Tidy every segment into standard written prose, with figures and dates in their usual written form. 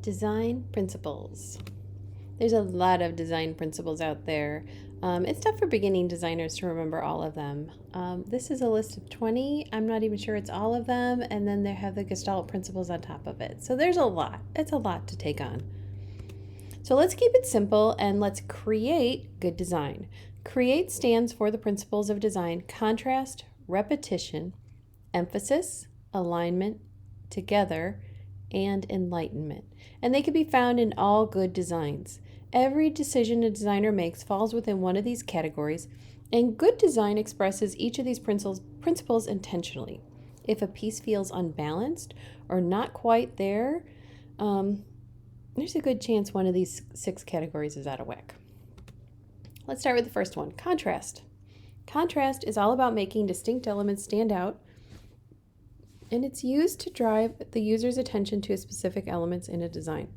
Design principles. There's a lot of design principles out there. It's tough for beginning designers to remember all of them. This is a list of 20. I'm not even sure it's all of them. And then they have the Gestalt principles on top of it. So there's a lot. It's a lot to take on. So let's keep it simple and let's create good design. Create stands for the principles of design: contrast, repetition, emphasis, alignment, together, and enlightenment. And they can be found in all good designs. Every decision a designer makes falls within one of these categories, and good design expresses each of these principles intentionally. If a piece feels unbalanced or not quite there, there's a good chance one of these 6 categories is out of whack. Let's start with the first one: contrast. Contrast is all about making distinct elements stand out, and it's used to drive the user's attention to specific elements in a design.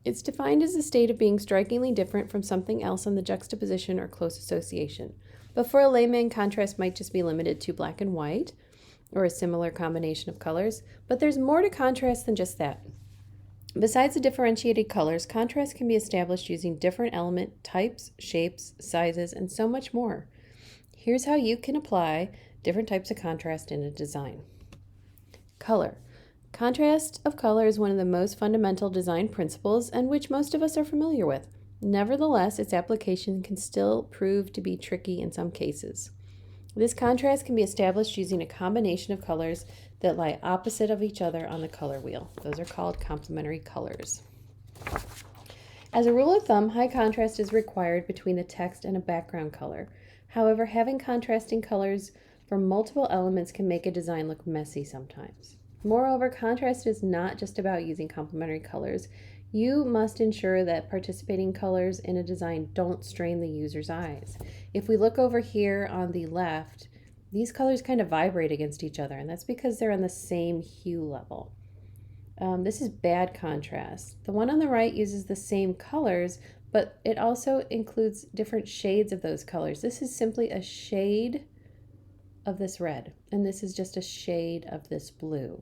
It's defined as a state of being strikingly different from something else in the juxtaposition or close association. But for a layman, contrast might just be limited to black and white or a similar combination of colors. But there's more to contrast than just that. Besides the differentiated colors, contrast can be established using different element types, shapes, sizes, and so much more. Here's how you can apply different types of contrast in a design. Color. Contrast of color is one of the most fundamental design principles and which most of us are familiar with. Nevertheless, its application can still prove to be tricky in some cases. This contrast can be established using a combination of colors that lie opposite of each other on the color wheel. Those are called complementary colors. As a rule of thumb, high contrast is required between the text and a background color. However, having contrasting colors for multiple elements can make a design look messy sometimes. Moreover, contrast is not just about using complementary colors. You must ensure that participating colors in a design don't strain the user's eyes. If we look over here on the left, these colors kind of vibrate against each other, and that's because they're on the same hue level. This is bad contrast. The one on the right uses the same colors, but it also includes different shades of those colors. This is simply a shade of this red, and this is just a shade of this blue.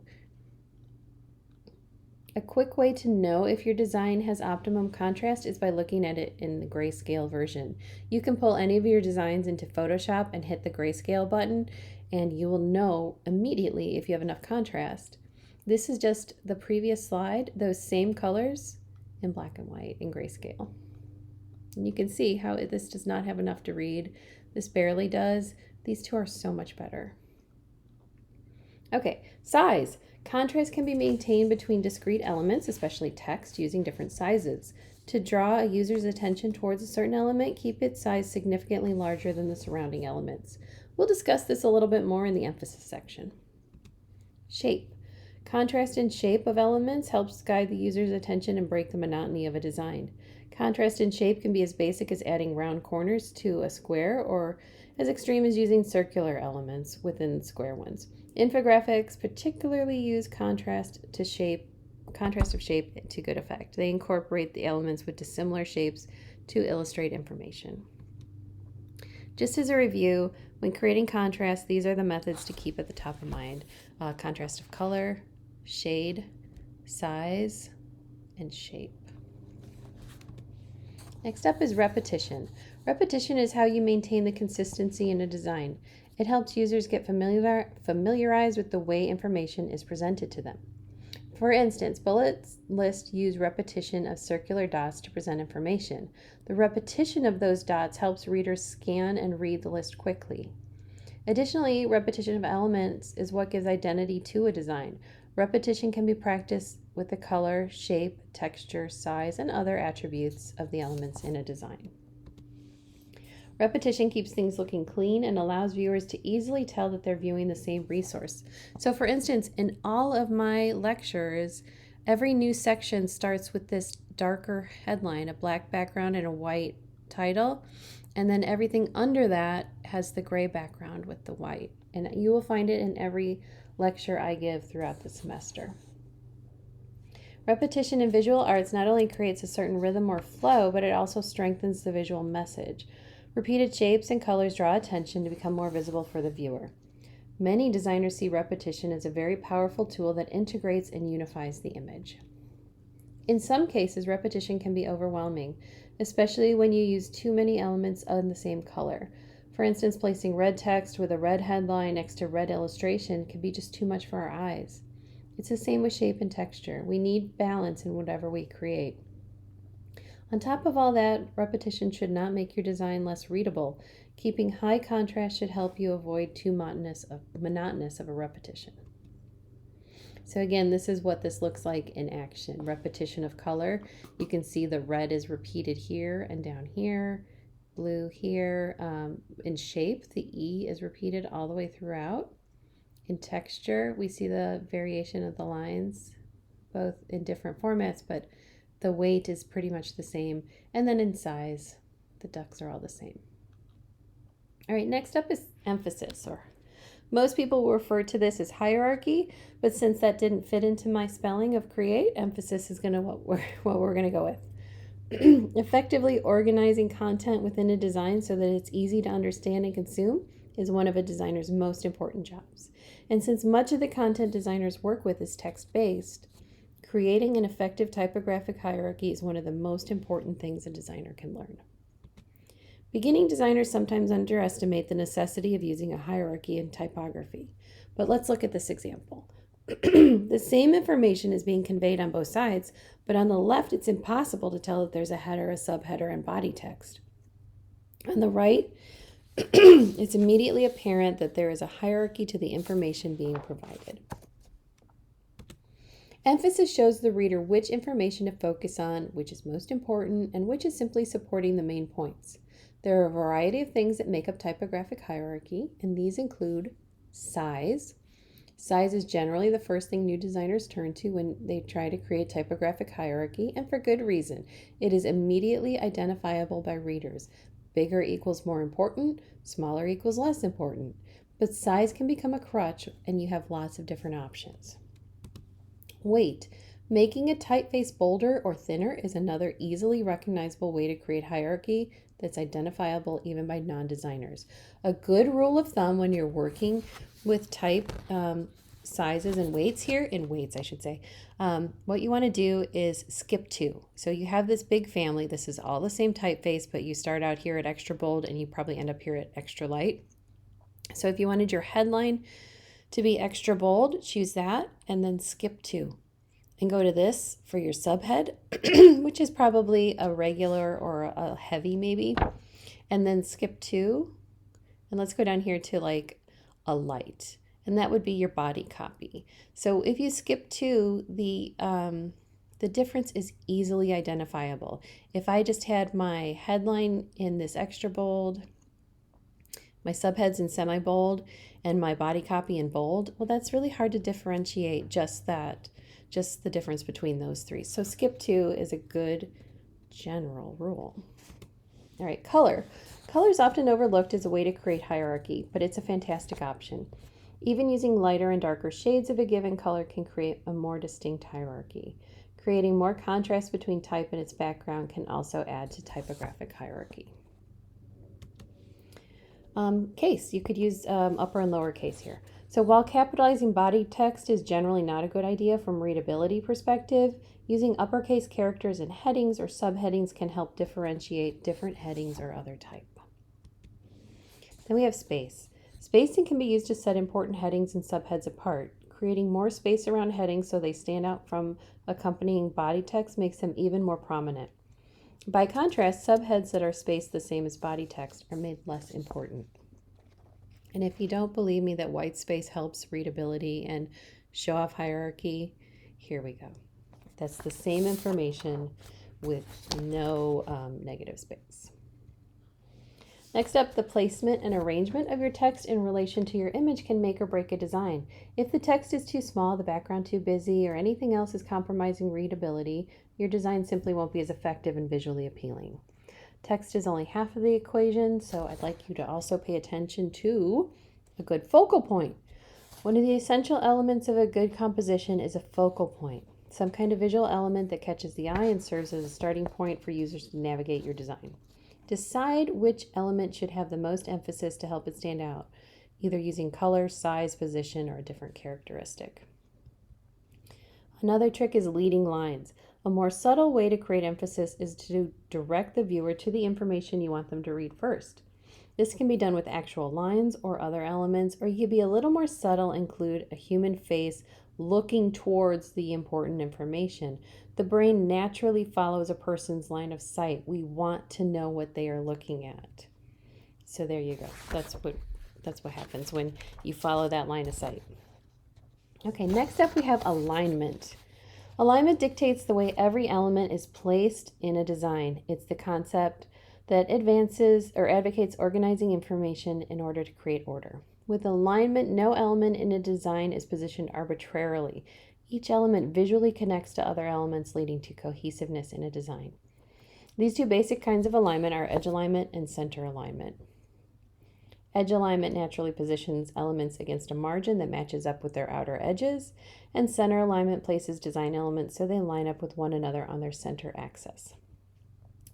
A quick way to know if your design has optimum contrast is by looking at it in the grayscale version. You can pull any of your designs into Photoshop and hit the grayscale button, and you will know immediately if you have enough contrast. This is just the previous slide, those same colors in black and white in grayscale. And you can see how this does not have enough to read. This barely does. These two are so much better. Okay, size. Contrast can be maintained between discrete elements, especially text, using different sizes. To draw a user's attention towards a certain element, keep its size significantly larger than the surrounding elements. We'll discuss this a little bit more in the emphasis section. Shape. Contrast in shape of elements helps guide the user's attention and break the monotony of a design. Contrast in shape can be as basic as adding round corners to a square or as extreme as using circular elements within square ones. Infographics particularly use contrast of shape to good effect. They incorporate the elements with dissimilar shapes to illustrate information. Just as a review, when creating contrast, these are the methods to keep at the top of mind. Contrast of color, shade, size, and shape. Next up is repetition. Repetition is how you maintain the consistency in a design. It helps users get familiarized with the way information is presented to them. For instance, bullet lists use repetition of circular dots to present information. The repetition of those dots helps readers scan and read the list quickly. Additionally, repetition of elements is what gives identity to a design. Repetition can be practiced with the color, shape, texture, size, and other attributes of the elements in a design. Repetition keeps things looking clean and allows viewers to easily tell that they're viewing the same resource. So for instance, in all of my lectures, every new section starts with this darker headline, a black background and a white title, and then everything under that has the gray background with the white. And you will find it in every lecture I give throughout the semester. Repetition in visual arts not only creates a certain rhythm or flow, but it also strengthens the visual message. Repeated shapes and colors draw attention to become more visible for the viewer. Many designers see repetition as a very powerful tool that integrates and unifies the image. In some cases, repetition can be overwhelming, especially when you use too many elements in the same color. For instance, placing red text with a red headline next to red illustration can be just too much for our eyes. It's the same with shape and texture. We need balance in whatever we create. On top of all that, repetition should not make your design less readable. Keeping high contrast should help you avoid too monotonous of a repetition. So again, this is what this looks like in action. Repetition of color. You can see the red is repeated here and down here, blue here. In shape, the E is repeated all the way throughout. In texture, we see the variation of the lines, both in different formats, but the weight is pretty much the same. And then in size, the ducks are all the same. All right, next up is emphasis, or most people will refer to this as hierarchy, but since that didn't fit into my spelling of create, emphasis is what we're going to go with. Effectively organizing content within a design so that it's easy to understand and consume is one of a designer's most important jobs. And since much of the content designers work with is text-based, creating an effective typographic hierarchy is one of the most important things a designer can learn. Beginning designers sometimes underestimate the necessity of using a hierarchy in typography, but let's look at this example. The same information is being conveyed on both sides, but on the left it's impossible to tell if there's a header, a subheader, and body text. On the right, it's immediately apparent that there is a hierarchy to the information being provided. Emphasis shows the reader which information to focus on, which is most important, and which is simply supporting the main points. There are a variety of things that make up typographic hierarchy, and these include size. Size is generally the first thing new designers turn to when they try to create typographic hierarchy, and for good reason. It is immediately identifiable by readers. Bigger equals more important, smaller equals less important. But size can become a crutch, and you have lots of different options. Weight. Making a typeface bolder or thinner is another easily recognizable way to create hierarchy that's identifiable even by non-designers. A good rule of thumb when you're working with type sizes and weights here, in weights I should say, what you want to do is skip 2. So you have this big family. This is all the same typeface, but you start out here at extra bold and you probably end up here at extra light. So if you wanted your headline to be extra bold, choose that and then skip 2. And go to this for your subhead, which is probably a regular or a heavy maybe. And then skip 2. And let's go down here to like a light. And that would be your body copy. So if you skip 2, the difference is easily identifiable. If I just had my headline in this extra bold, my subheads in semi-bold, and my body copy in bold, well, that's really hard to differentiate just the difference between those three. So skip 2 is a good general rule. All right, color. Color is often overlooked as a way to create hierarchy, but it's a fantastic option. Even using lighter and darker shades of a given color can create a more distinct hierarchy. Creating more contrast between type and its background can also add to typographic hierarchy. Case. You could use upper and lower case here. So while capitalizing body text is generally not a good idea from readability perspective, using uppercase characters in headings or subheadings can help differentiate different headings or other type. Then we have space. Spacing can be used to set important headings and subheads apart. Creating more space around headings so they stand out from accompanying body text makes them even more prominent. By contrast, subheads that are spaced the same as body text are made less important. And if you don't believe me that white space helps readability and show off hierarchy, here we go. That's the same information with no negative space. Next up, the placement and arrangement of your text in relation to your image can make or break a design. If the text is too small, the background too busy, or anything else is compromising readability, your design simply won't be as effective and visually appealing. Text is only half of the equation, so I'd like you to also pay attention to a good focal point. One of the essential elements of a good composition is a focal point, some kind of visual element that catches the eye and serves as a starting point for users to navigate your design. Decide which element should have the most emphasis to help it stand out, either using color, size, position, or a different characteristic. Another trick is leading lines. A more subtle way to create emphasis is to direct the viewer to the information you want them to read first. This can be done with actual lines or other elements, or you can be a little more subtle, include a human face looking towards the important information. The brain naturally follows a person's line of sight. We want to know what they are looking at. So there you go. That's what happens when you follow that line of sight. Okay, next up we have alignment. Alignment dictates the way every element is placed in a design. It's the concept that advances or advocates organizing information in order to create order. With alignment, no element in a design is positioned arbitrarily. Each element visually connects to other elements, leading to cohesiveness in a design. These two basic kinds of alignment are edge alignment and center alignment. Edge alignment naturally positions elements against a margin that matches up with their outer edges, and center alignment places design elements so they line up with one another on their center axis.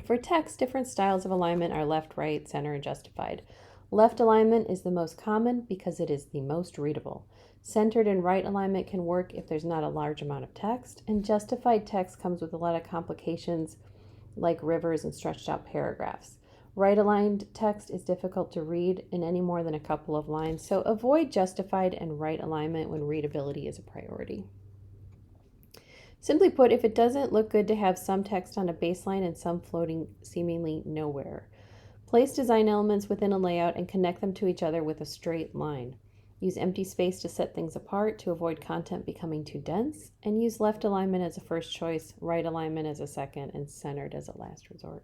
For text, different styles of alignment are left, right, center, and justified. Left alignment is the most common because it is the most readable. Centered and right alignment can work if there's not a large amount of text, and justified text comes with a lot of complications like rivers and stretched out paragraphs. Right aligned text is difficult to read in any more than a couple of lines, so avoid justified and right alignment when readability is a priority. Simply put, if it doesn't look good to have some text on a baseline and some floating seemingly nowhere, place design elements within a layout and connect them to each other with a straight line. Use empty space to set things apart to avoid content becoming too dense, and use left alignment as a first choice, right alignment as a second, and centered as a last resort.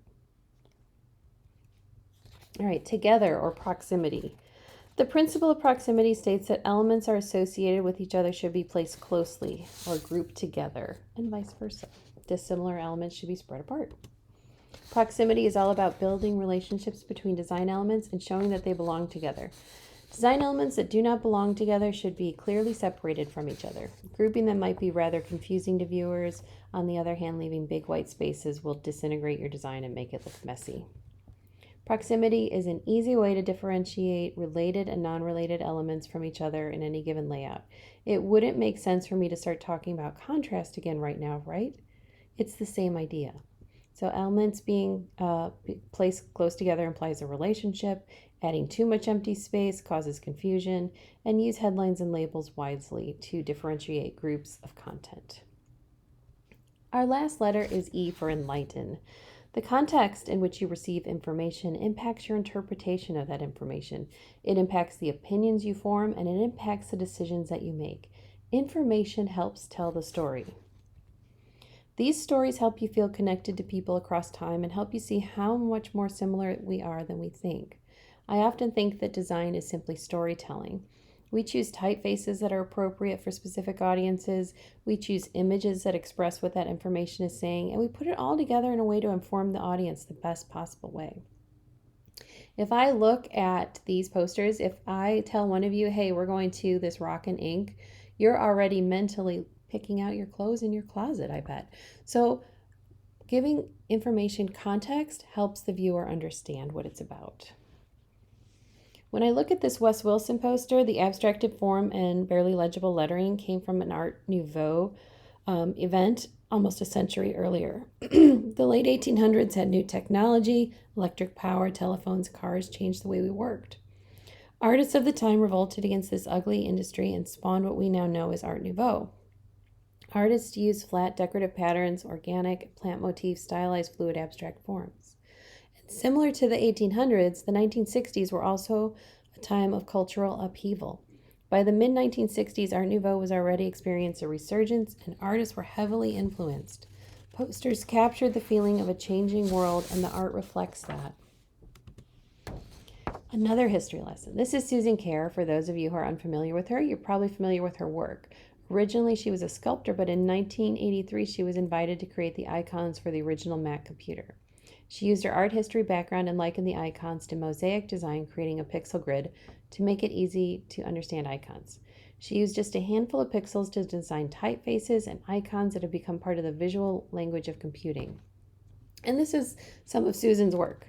All right, together or proximity. The principle of proximity states that elements are associated with each other should be placed closely or grouped together, and vice versa. Dissimilar elements should be spread apart. Proximity is all about building relationships between design elements and showing that they belong together. Design elements that do not belong together should be clearly separated from each other. Grouping them might be rather confusing to viewers. On the other hand, leaving big white spaces will disintegrate your design and make it look messy. Proximity is an easy way to differentiate related and non-related elements from each other in any given layout. It wouldn't make sense for me to start talking about contrast again right now, right? It's the same idea. So elements being placed close together implies a relationship. Adding too much empty space causes confusion, and use headlines and labels wisely to differentiate groups of content. Our last letter is E for enlighten. The context in which you receive information impacts your interpretation of that information. It impacts the opinions you form, and it impacts the decisions that you make. Information helps tell the story. These stories help you feel connected to people across time and help you see how much more similar we are than we think. I often think that design is simply storytelling. We choose typefaces that are appropriate for specific audiences. We choose images that express what that information is saying, and we put it all together in a way to inform the audience the best possible way. If I look at these posters, if I tell one of you, hey, we're going to this Rock and Ink, you're already mentally picking out your clothes in your closet, I bet. So giving information context helps the viewer understand what it's about. When I look at this Wes Wilson poster, the abstracted form and barely legible lettering came from an Art Nouveau event almost a century earlier. The late 1800s had new technology, electric power, telephones, cars changed the way we worked. Artists of the time revolted against this ugly industry and spawned what we now know as Art Nouveau. Artists used flat decorative patterns, organic, plant motifs, stylized fluid abstract forms. Similar to the 1800s, the 1960s were also a time of cultural upheaval. By the mid-1960s, Art Nouveau was already experiencing a resurgence, and artists were heavily influenced. Posters captured the feeling of a changing world, and the art reflects that. Another history lesson. This is Susan Kare. For those of you who are unfamiliar with her, you're probably familiar with her work. Originally, she was a sculptor, but in 1983, she was invited to create the icons for the original Mac computer. She used her art history background and likened the icons to mosaic design, creating a pixel grid to make it easy to understand icons. She used just a handful of pixels to design typefaces and icons that have become part of the visual language of computing. And this is some of Susan's work.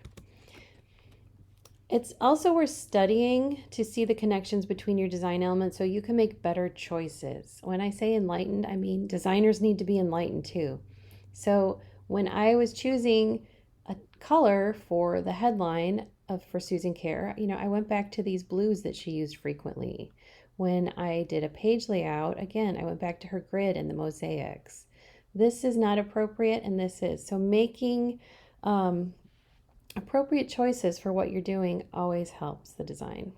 It's also worth studying to see the connections between your design elements so you can make better choices. When I say enlightened, I mean designers need to be enlightened too. So when I was choosing a color for the headline for Susan Kerr, I went back to these blues that she used frequently. When I did a page layout, again, I went back to her grid and the mosaics. This is not appropriate, and this is. So making appropriate choices for what you're doing always helps the design.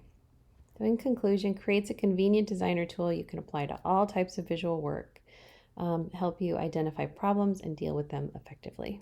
So in conclusion, creates a convenient designer tool you can apply to all types of visual work, help you identify problems and deal with them effectively.